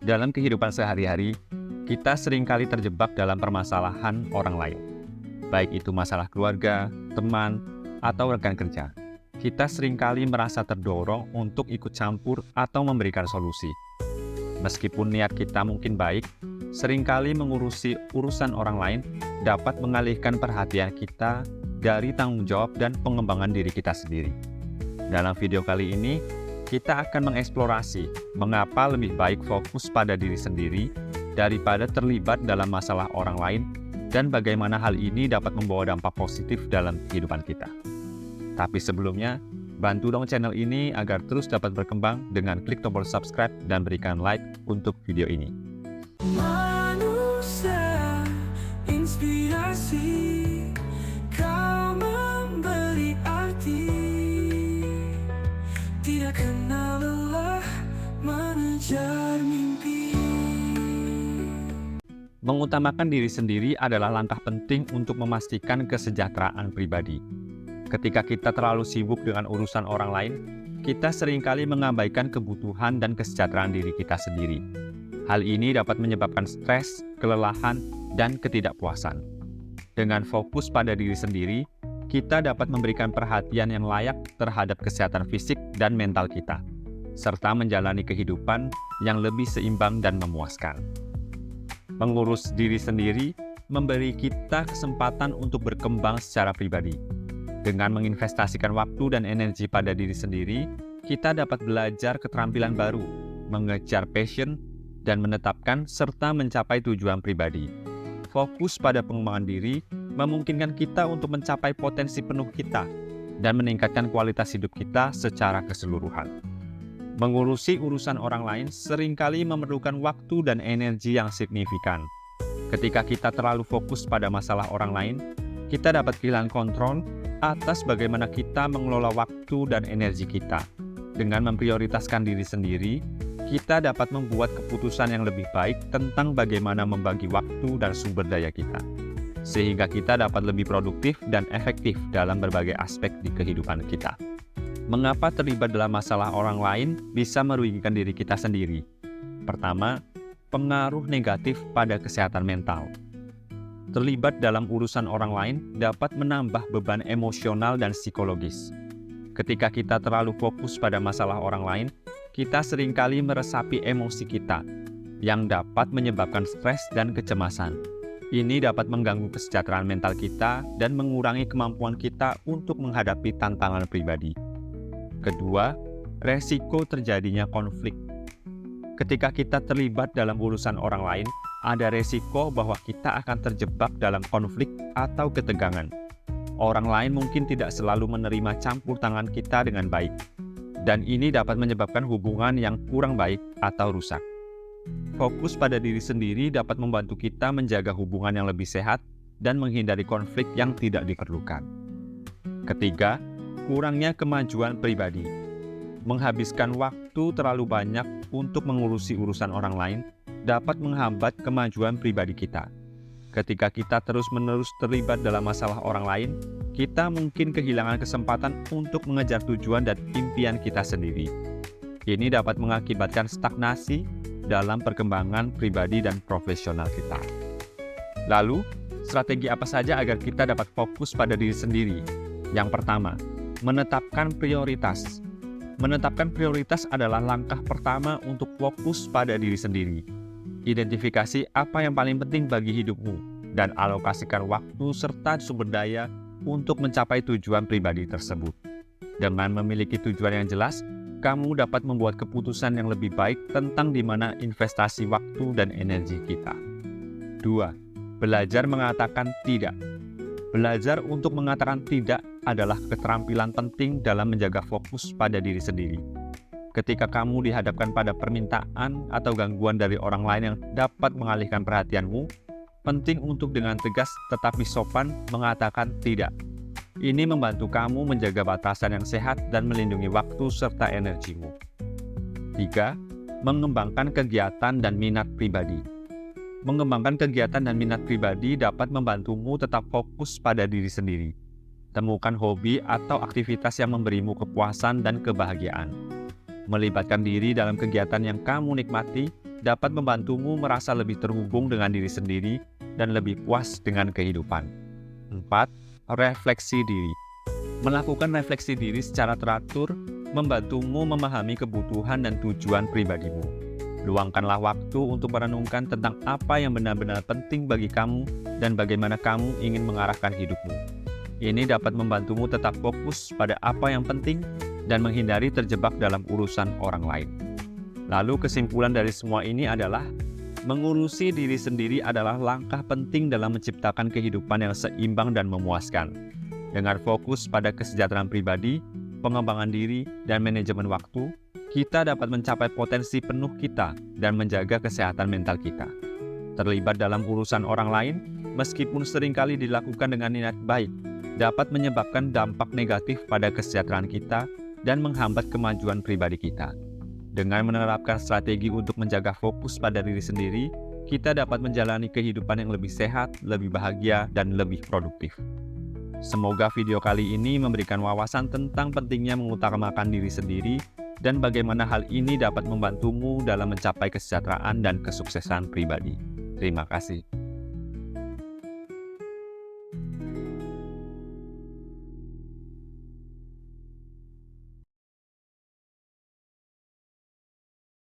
Dalam kehidupan sehari-hari, kita seringkali terjebak dalam permasalahan orang lain, baik itu masalah keluarga, teman, atau rekan kerja. Kita seringkali merasa terdorong untuk ikut campur atau memberikan solusi. Meskipun niat kita mungkin baik, seringkali mengurusi urusan orang lain dapat mengalihkan perhatian kita dari tanggung jawab dan pengembangan diri kita sendiri. Dalam video kali ini, kita akan mengeksplorasi mengapa lebih baik fokus pada diri sendiri daripada terlibat dalam masalah orang lain dan bagaimana hal ini dapat membawa dampak positif dalam kehidupan kita. Tapi sebelumnya, bantu dong channel ini agar terus dapat berkembang dengan klik tombol subscribe dan berikan like untuk video ini. Manusia inspirasi, kau memberi arti, tidak kenal lelah mengejar mimpi. Mengutamakan diri sendiri adalah langkah penting untuk memastikan kesejahteraan pribadi. Ketika kita terlalu sibuk dengan urusan orang lain, kita seringkali mengabaikan kebutuhan dan kesejahteraan diri kita sendiri. Hal ini dapat menyebabkan stres, kelelahan, dan ketidakpuasan. Dengan fokus pada diri sendiri, kita dapat memberikan perhatian yang layak terhadap kesehatan fisik dan mental kita, serta menjalani kehidupan yang lebih seimbang dan memuaskan. Mengurus diri sendiri memberi kita kesempatan untuk berkembang secara pribadi. Dengan menginvestasikan waktu dan energi pada diri sendiri, kita dapat belajar keterampilan baru, mengejar passion, dan menetapkan serta mencapai tujuan pribadi. Fokus pada pengembangan diri memungkinkan kita untuk mencapai potensi penuh kita dan meningkatkan kualitas hidup kita secara keseluruhan. Mengurusi urusan orang lain seringkali memerlukan waktu dan energi yang signifikan. Ketika kita terlalu fokus pada masalah orang lain, kita dapat kehilangan kontrol atas bagaimana kita mengelola waktu dan energi kita. Dengan memprioritaskan diri sendiri, kita dapat membuat keputusan yang lebih baik tentang bagaimana membagi waktu dan sumber daya kita, sehingga kita dapat lebih produktif dan efektif dalam berbagai aspek di kehidupan kita. Mengapa terlibat dalam masalah orang lain bisa merugikan diri kita sendiri? Pertama, pengaruh negatif pada kesehatan mental. Terlibat dalam urusan orang lain dapat menambah beban emosional dan psikologis. Ketika kita terlalu fokus pada masalah orang lain, kita seringkali meresapi emosi kita, yang dapat menyebabkan stres dan kecemasan. Ini dapat mengganggu kesejahteraan mental kita dan mengurangi kemampuan kita untuk menghadapi tantangan pribadi. Kedua, resiko terjadinya konflik. Ketika kita terlibat dalam urusan orang lain, ada resiko bahwa kita akan terjebak dalam konflik atau ketegangan. Orang lain mungkin tidak selalu menerima campur tangan kita dengan baik, dan ini dapat menyebabkan hubungan yang kurang baik atau rusak. Fokus pada diri sendiri dapat membantu kita menjaga hubungan yang lebih sehat dan menghindari konflik yang tidak diperlukan. Ketiga, kurangnya kemajuan pribadi. Menghabiskan waktu terlalu banyak untuk mengurusi urusan orang lain dapat menghambat kemajuan pribadi kita. Ketika kita terus-menerus terlibat dalam masalah orang lain, kita mungkin kehilangan kesempatan untuk mengejar tujuan dan impian kita sendiri. Ini dapat mengakibatkan stagnasi dalam perkembangan pribadi dan profesional kita. Lalu, strategi apa saja agar kita dapat fokus pada diri sendiri? Yang pertama, menetapkan prioritas. Menetapkan prioritas adalah langkah pertama untuk fokus pada diri sendiri. Identifikasi apa yang paling penting bagi hidupmu dan alokasikan waktu serta sumber daya untuk mencapai tujuan pribadi tersebut. Dengan memiliki tujuan yang jelas, kamu dapat membuat keputusan yang lebih baik tentang di mana investasi waktu dan energi kita. 2. Belajar mengatakan tidak. Belajar untuk mengatakan tidak adalah keterampilan penting dalam menjaga fokus pada diri sendiri. Ketika kamu dihadapkan pada permintaan atau gangguan dari orang lain yang dapat mengalihkan perhatianmu, penting untuk dengan tegas tetapi sopan mengatakan tidak. Ini membantu kamu menjaga batasan yang sehat dan melindungi waktu serta energimu. 3. Mengembangkan kegiatan dan minat pribadi. Mengembangkan kegiatan dan minat pribadi dapat membantumu tetap fokus pada diri sendiri. Temukan hobi atau aktivitas yang memberimu kepuasan dan kebahagiaan. Melibatkan diri dalam kegiatan yang kamu nikmati dapat membantumu merasa lebih terhubung dengan diri sendiri dan lebih puas dengan kehidupan. 4. Refleksi diri. Melakukan refleksi diri secara teratur membantumu memahami kebutuhan dan tujuan pribadimu. Luangkanlah waktu untuk merenungkan tentang apa yang benar-benar penting bagi kamu dan bagaimana kamu ingin mengarahkan hidupmu. Ini dapat membantumu tetap fokus pada apa yang penting dan menghindari terjebak dalam urusan orang lain. Lalu kesimpulan dari semua ini adalah mengurusi diri sendiri adalah langkah penting dalam menciptakan kehidupan yang seimbang dan memuaskan. Dengan fokus pada kesejahteraan pribadi, pengembangan diri, dan manajemen waktu, kita dapat mencapai potensi penuh kita dan menjaga kesehatan mental kita. Terlibat dalam urusan orang lain, meskipun seringkali dilakukan dengan niat baik, dapat menyebabkan dampak negatif pada kesejahteraan kita dan menghambat kemajuan pribadi kita. Dengan menerapkan strategi untuk menjaga fokus pada diri sendiri, kita dapat menjalani kehidupan yang lebih sehat, lebih bahagia, dan lebih produktif. Semoga video kali ini memberikan wawasan tentang pentingnya mengutamakan diri sendiri dan bagaimana hal ini dapat membantumu dalam mencapai kesejahteraan dan kesuksesan pribadi. Terima kasih.